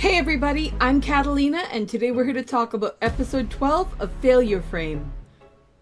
Hey everybody, I'm Katallina, and today we're here to talk about episode 12 of Failure Frame.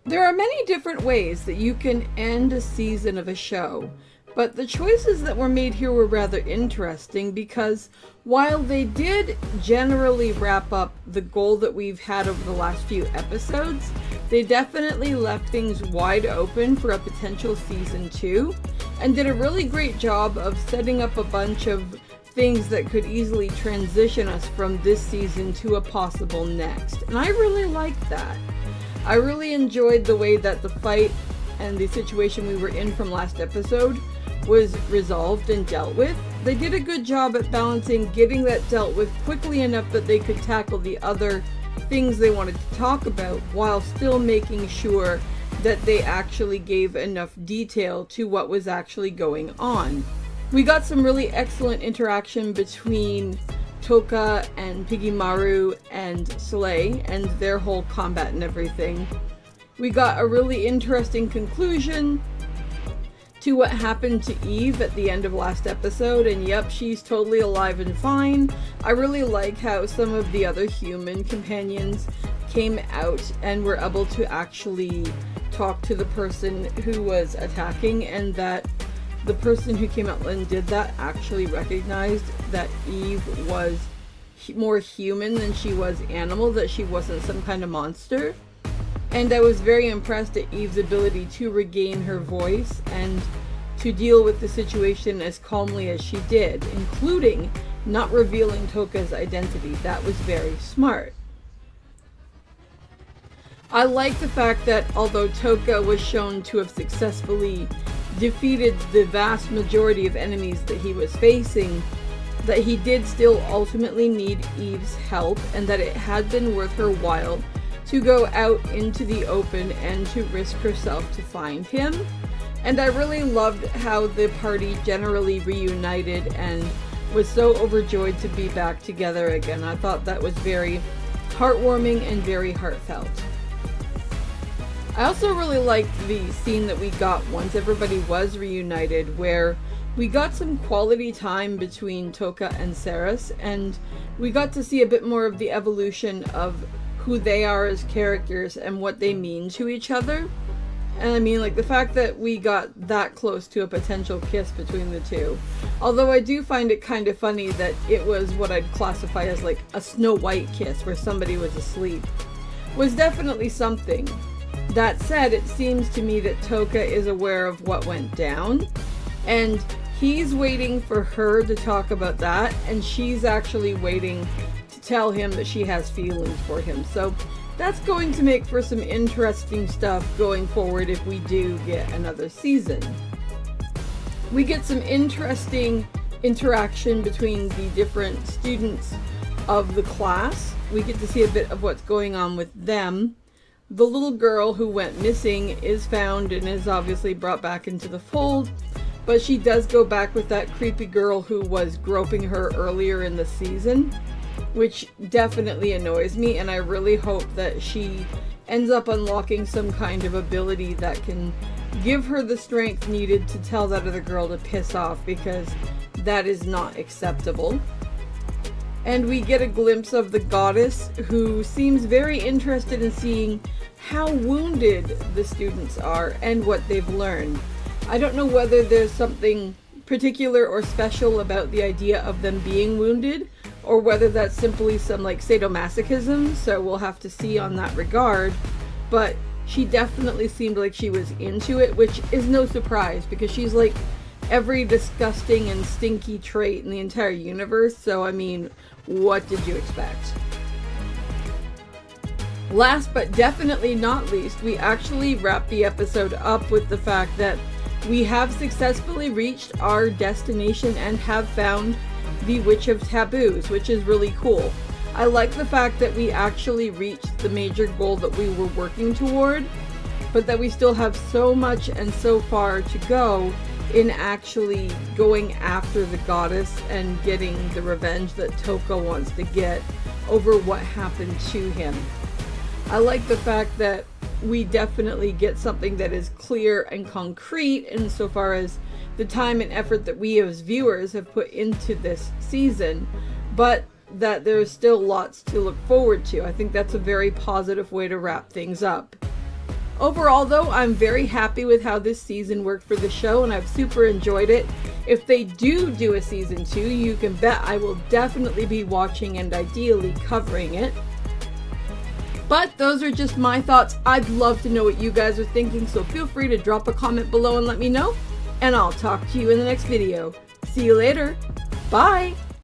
There are many different ways that you can end a season of a show, but the choices that were made here were rather interesting because while they did generally wrap up the goal that we've had over the last few episodes, they definitely left things wide open for a potential season 2 and did a really great job of setting up a bunch of things that could easily transition us from this season to a possible next. And I really liked that. I really enjoyed the way that the fight and the situation we were in from last episode was resolved and dealt with. They did a good job at balancing getting that dealt with quickly enough that they could tackle the other things they wanted to talk about while still making sure that they actually gave enough detail to what was actually going on. We got some really excellent interaction between Toka and Pigimaru and Soleil and their whole combat and everything. We got a really interesting conclusion to what happened to Eve at the end of last episode, and yep, she's totally alive and fine. I really like how some of the other human companions came out and were able to actually talk to the person who was attacking, and that the person who came out and did that actually recognized that Eve was more human than she was animal, that she wasn't some kind of monster. And I was very impressed at Eve's ability to regain her voice and to deal with the situation as calmly as she did, including not revealing Toka's identity. That was very smart. I like the fact that although Toka was shown to have successfully defeated the vast majority of enemies that he was facing, that he did still ultimately need Eve's help, and that it had been worth her while to go out into the open and to risk herself to find him. And I really loved how the party generally reunited and was so overjoyed to be back together again. I thought that was very heartwarming and very heartfelt. I also really liked the scene that we got once everybody was reunited, where we got some quality time between Toka and Saris, and we got to see a bit more of the evolution of who they are as characters and what they mean to each other. And I mean, like, the fact that we got that close to a potential kiss between the two. Although I do find it kind of funny that it was what I'd classify as like a Snow White kiss where somebody was asleep. Was definitely something. That said, it seems to me that Toka is aware of what went down, and he's waiting for her to talk about that, and she's actually waiting to tell him that she has feelings for him. So that's going to make for some interesting stuff going forward if we do get another season. We get some interesting interaction between the different students of the class. We get to see a bit of what's going on with them. The little girl who went missing is found and is obviously brought back into the fold, but she does go back with that creepy girl who was groping her earlier in the season, which definitely annoys me, and I really hope that she ends up unlocking some kind of ability that can give her the strength needed to tell that other girl to piss off, because that is not acceptable. And we get a glimpse of the goddess, who seems very interested in seeing how wounded the students are and what they've learned. I don't know whether there's something particular or special about the idea of them being wounded, or whether that's simply some like sadomasochism, so we'll have to see on that regard. But she definitely seemed like she was into it, which is no surprise because she's like every disgusting and stinky trait in the entire universe, so I mean, what did you expect? Last but definitely not least, we actually wrap the episode up with the fact that we have successfully reached our destination and have found the Witch of Taboos, which is really cool. I like the fact that we actually reached the major goal that we were working toward, but that we still have so much and so far to go in actually going after the goddess and getting the revenge that Toka wants to get over what happened to him. I like the fact that we definitely get something that is clear and concrete insofar as the time and effort that we as viewers have put into this season, but that there's still lots to look forward to. I think that's a very positive way to wrap things up. Overall, though, I'm very happy with how this season worked for the show, and I've super enjoyed it. If they do a season 2, you can bet I will definitely be watching and ideally covering it. But those are just my thoughts. I'd love to know what you guys are thinking, so feel free to drop a comment below and let me know. And I'll talk to you in the next video. See you later. Bye!